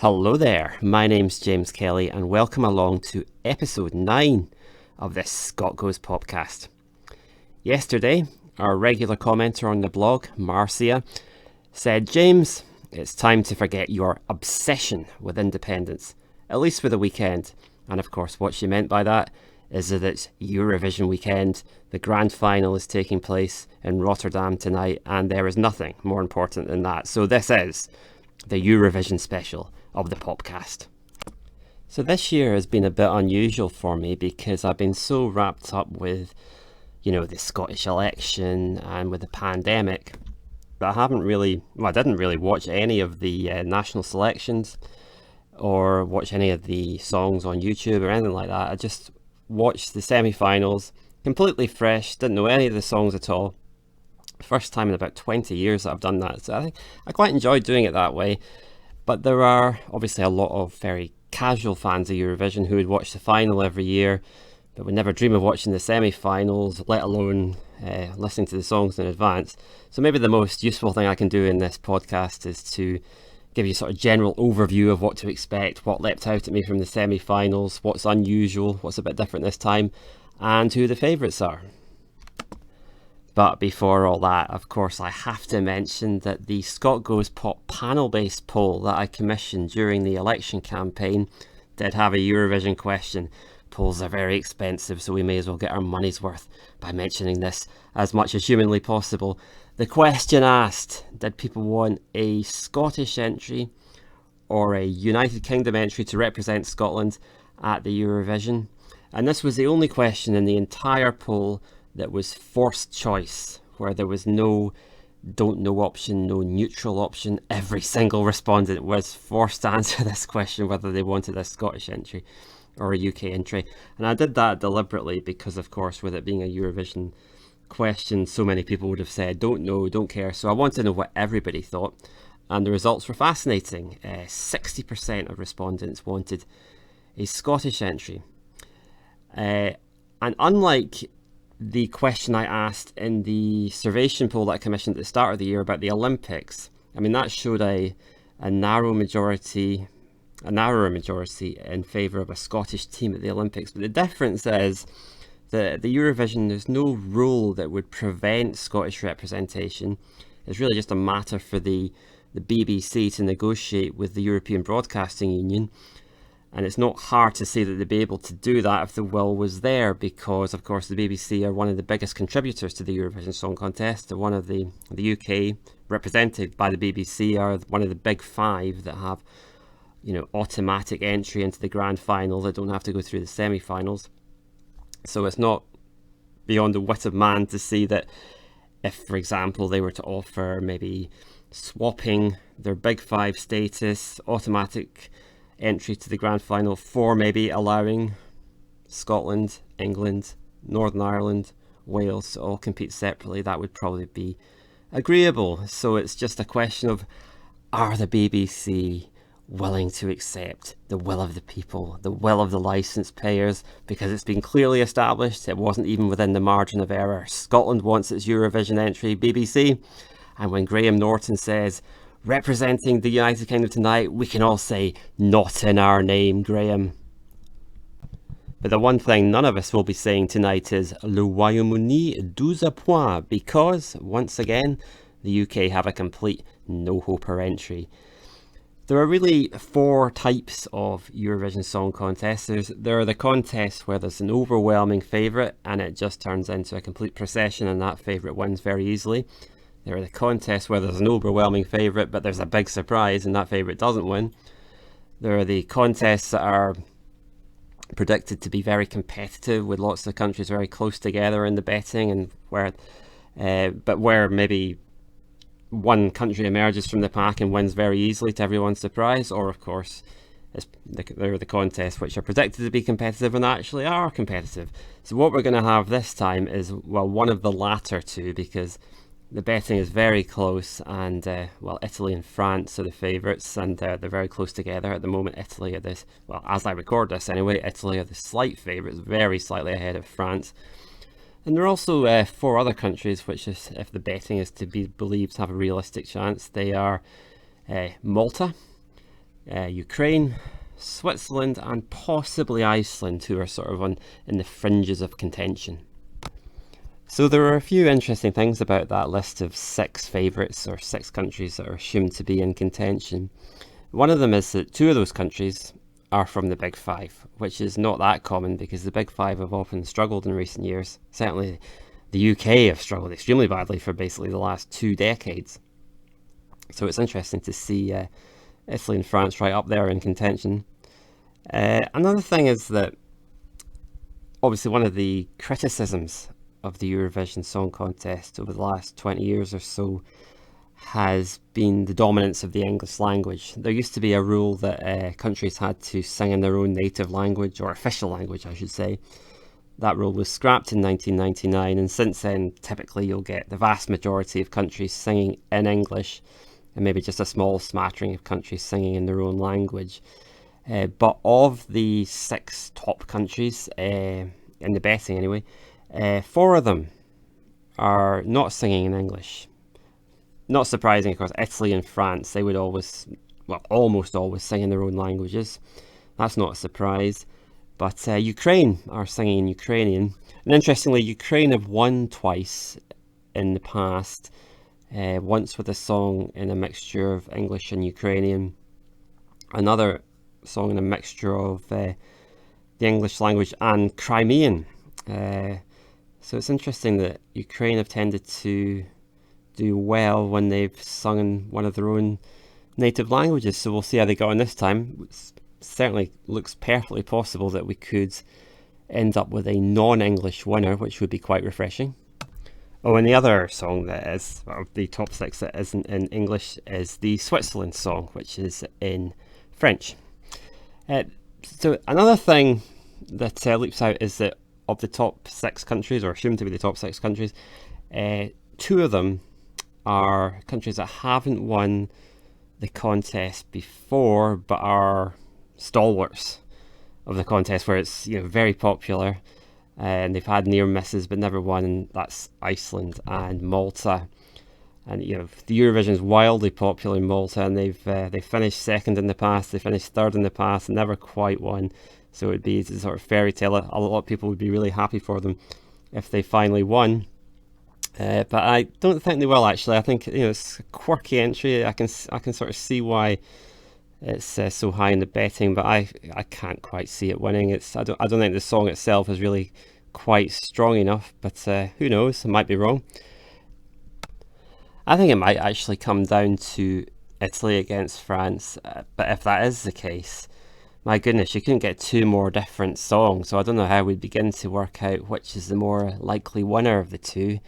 Hello there, my name's James Kelly and welcome along to episode 9 of this Scot Goes Popcast. Yesterday, our regular commenter on the blog, Marcia, said, James, it's time to forget your obsession with independence, at least for the weekend. And of course, what she meant by that is that it's Eurovision weekend. The grand final is taking place in Rotterdam tonight, and there is nothing more important than that. So this is the Eurovision special of the Popcast. So this year has been a bit unusual for me because I've been so wrapped up with, the Scottish election and with the pandemic that I didn't really watch any of the national selections or watch any of the songs on YouTube or anything like that. I just watched the semi-finals, completely fresh, didn't know any of the songs at all. First time in about 20 years that I've done that, so I think I quite enjoyed doing it that way. But there are obviously a lot of very casual fans of Eurovision who would watch the final every year, but would never dream of watching the semi-finals, let alone listening to the songs in advance. So maybe the most useful thing I can do in this podcast is to give you sort of general overview of what to expect, what leapt out at me from the semi-finals, what's unusual, what's a bit different this time, and who the favourites are. But before all that, of course, I have to mention that the Scot Goes Pop panel-based poll that I commissioned during the election campaign did have a Eurovision question. Polls are very expensive, so we may as well get our money's worth by mentioning this as much as humanly possible. The question asked, did people want a Scottish entry or a United Kingdom entry to represent Scotland at the Eurovision? And this was the only question in the entire poll that was forced choice, where there was no don't know option, no neutral option. Every single respondent was forced to answer this question whether they wanted a Scottish entry or a UK entry. And I did that deliberately because, of course, with it being a Eurovision question, so many people would have said don't know, don't care. So I wanted to know what everybody thought, and the results were fascinating. 60% of respondents wanted a Scottish entry. And unlike the question I asked in the Survation poll that I commissioned at the start of the year about the Olympics, that showed a narrower majority in favour of a Scottish team at the Olympics. But the difference is that the Eurovision, there's no rule that would prevent Scottish representation. It's really just a matter for the BBC to negotiate with the European Broadcasting Union. And it's not hard to say that they'd be able to do that if the will was there, because, of course, the BBC are one of the biggest contributors to the Eurovision Song Contest. They're one of the UK, represented by the BBC, are one of the big five that have, automatic entry into the grand final. They don't have to go through the semi-finals. So it's not beyond the wit of man to see that if, for example, they were to offer maybe swapping their big five status, automatic entry to the grand final, for maybe allowing Scotland, England, Northern Ireland, Wales to all compete separately, that would probably be agreeable. So it's just a question of, are the BBC willing to accept the will of the people, the will of the licence payers? Because it's been clearly established, it wasn't even within the margin of error. Scotland wants its Eurovision entry, BBC. And when Graham Norton says, representing the United Kingdom tonight, we can all say, not in our name, Graham. But the one thing none of us will be saying tonight is Le Royaume-Uni 12 points, because, once again, the UK have a complete no-hoper entry. There are really 4 types of Eurovision Song Contests. There are the contests where there's an overwhelming favourite and it just turns into a complete procession and that favourite wins very easily. There are the contests where there's an overwhelming favourite but there's a big surprise and that favourite doesn't win. There are the contests that are predicted to be very competitive, with lots of countries very close together in the betting, and where maybe one country emerges from the pack and wins very easily to everyone's surprise. Or, of course, there are the contests which are predicted to be competitive and actually are competitive. So what we're going to have this time is, one of the latter two, because the betting is very close, and Italy and France are the favourites, and they're very close together at the moment. Italy are this, as I record this anyway, Italy are the slight favourites, very slightly ahead of France. And there are also 4 other countries which, if the betting is to be believed, have a realistic chance. They are Malta, Ukraine, Switzerland, and possibly Iceland, who are sort of in the fringes of contention. So there are a few interesting things about that list of 6 favourites, or 6 countries that are assumed to be in contention. One of them is that 2 of those countries are from the Big Five, which is not that common because the Big Five have often struggled in recent years. Certainly the UK have struggled extremely badly for basically the last 2 decades. So it's interesting to see Italy and France right up there in contention. Another thing is that obviously one of the criticisms of the Eurovision Song Contest over the last 20 years or so has been the dominance of the English language. There used to be a rule that countries had to sing in their own native language, or official language I should say. That rule was scrapped in 1999, and since then typically you'll get the vast majority of countries singing in English and maybe just a small smattering of countries singing in their own language. But of the 6 top countries, in the betting anyway, 4 of them are not singing in English. Not surprising, of course. Italy and France, they would always, well, almost always sing in their own languages. That's not a surprise. But Ukraine are singing in Ukrainian. And interestingly, Ukraine have won twice in the past. Once with a song in a mixture of English and Ukrainian. Another song in a mixture of the English language and Crimean. So it's interesting that Ukraine have tended to do well when they've sung in one of their own native languages. So we'll see how they go on this time. It certainly looks perfectly possible that we could end up with a non-English winner, which would be quite refreshing. Oh, and the other song that is, of the top 6 that isn't in English is the Switzerland song, which is in French. So another thing that leaps out is that of the top 6 countries, or assumed to be the top 6 countries, 2 of them are countries that haven't won the contest before, but are stalwarts of the contest, where it's very popular, and they've had near misses but never won. And that's Iceland and Malta. And the Eurovision is wildly popular in Malta, and they've finished second in the past, they finished third in the past, and never quite won. So it'd be a sort of fairy tale. A lot of people would be really happy for them if they finally won. But I don't think they will, actually. I think it's a quirky entry. I can sort of see why it's so high in the betting, but I can't quite see it winning. I don't think the song itself is really quite strong enough. But who knows? I might be wrong. I think it might actually come down to Italy against France. But if that is the case, my goodness, you couldn't get 2 more different songs. So I don't know how we'd begin to work out which is the more likely winner of the 2.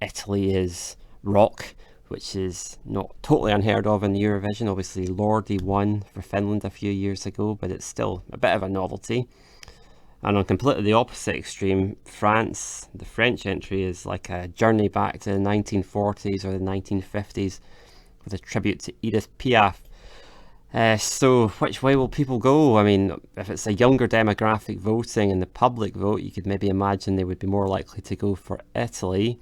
Italy is rock, which is not totally unheard of in Eurovision. Obviously, Lordi won for Finland a few years ago, but it's still a bit of a novelty. And on completely the opposite extreme, France, the French entry, is like a journey back to the 1940s or the 1950s with a tribute to Edith Piaf. So which way will people go? I mean, if it's a younger demographic voting and the public vote, you could maybe imagine they would be more likely to go for Italy.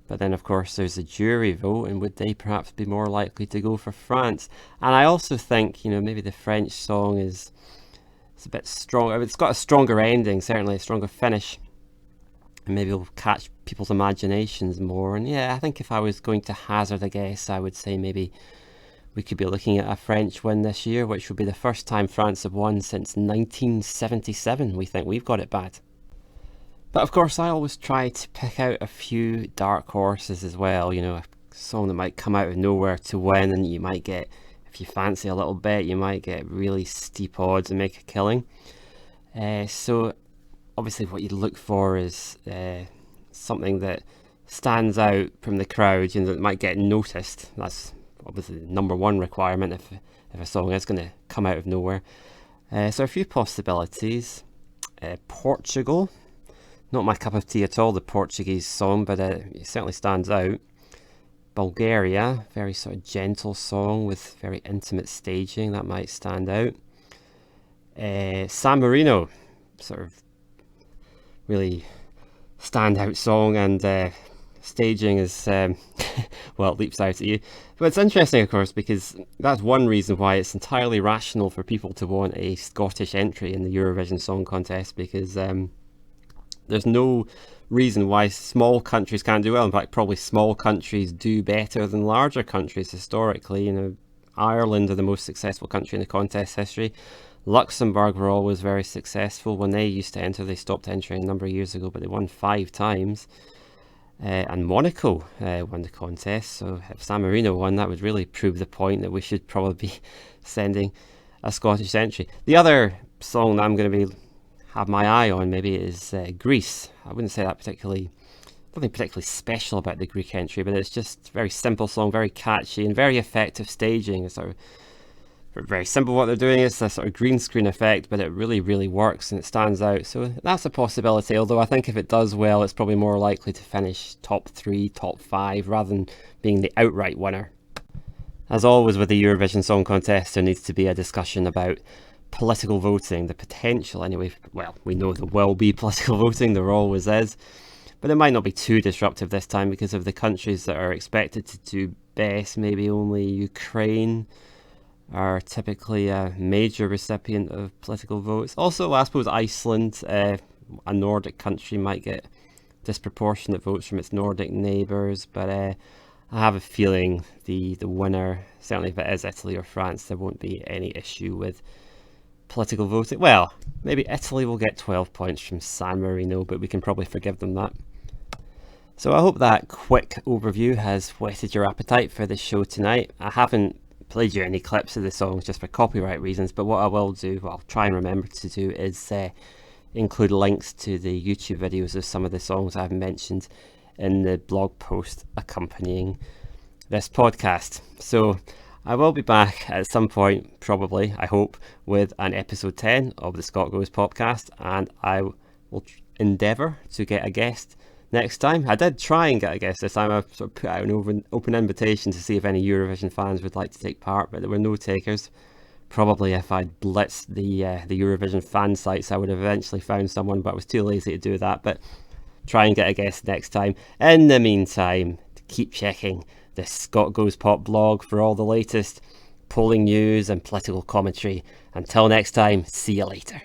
But then, of course, there's a jury vote, and would they perhaps be more likely to go for France? And I also think, maybe the French song it's a bit strong. It's got a stronger ending, certainly a stronger finish, and maybe it'll catch people's imaginations more. And yeah, I think if I was going to hazard a guess, I would say maybe we could be looking at a French win this year, which would be the first time France have won since 1977. We think we've got it bad. But of course, I always try to pick out a few dark horses as well. A song that might come out of nowhere to win, and you might get, if you fancy a little bit, you might get really steep odds and make a killing. So obviously what you look for is something that stands out from the crowd, that might get noticed. That's obviously the number one requirement if a song is going to come out of nowhere. So a few possibilities. Portugal, not my cup of tea at all, the Portuguese song, but it certainly stands out. Bulgaria, very sort of gentle song with very intimate staging, that might stand out. San Marino, sort of really standout song, and staging is, well, it leaps out at you. But it's interesting, of course, because that's one reason why it's entirely rational for people to want a Scottish entry in the Eurovision Song Contest, because there's no reason why small countries can't do well. In fact, probably small countries do better than larger countries historically. You know, Ireland are the most successful country in the contest history. Luxembourg were always very successful. When they used to enter, they stopped entering a number of years ago, but they won 5 times. And Monaco won the contest, so if San Marino won, that would really prove the point that we should probably be sending a Scottish entry. The other song that I'm going to have my eye on maybe is Greece. I wouldn't say that nothing particularly special about the Greek entry, but it's just a very simple song, very catchy and very effective staging. It's sort of very simple what they're doing. It's a sort of green screen effect, but it really, really works and it stands out. So that's a possibility, although I think if it does well, it's probably more likely to finish top 3, top 5, rather than being the outright winner. As always with the Eurovision Song Contest, there needs to be a discussion about political voting, the potential anyway. Well, we know there will be political voting, there always is, but it might not be too disruptive this time because of the countries that are expected to do best. Maybe only Ukraine are typically a major recipient of political votes. Also, I suppose Iceland, a Nordic country, might get disproportionate votes from its Nordic neighbours, but I have a feeling the winner, certainly if it is Italy or France, there won't be any issue with political voting. Well, maybe Italy will get 12 points from San Marino, but we can probably forgive them that. So I hope that quick overview has whetted your appetite for this show tonight. I haven't played you any clips of the songs just for copyright reasons, but what I will do, well, I'll try and remember to do, is include links to the YouTube videos of some of the songs I've mentioned in the blog post accompanying this podcast. So I will be back at some point, probably, I hope, with an episode 10 of the Scot Goes Popcast, and I will endeavour to get a guest next time. I did try and get a guest this time. I sort of put out an open invitation to see if any Eurovision fans would like to take part, but there were no takers. Probably if I'd blitzed the Eurovision fan sites, I would have eventually found someone, but I was too lazy to do that. But try and get a guest next time. In the meantime, keep checking the Scot Goes Pop blog for all the latest polling news and political commentary. Until next time, see you later.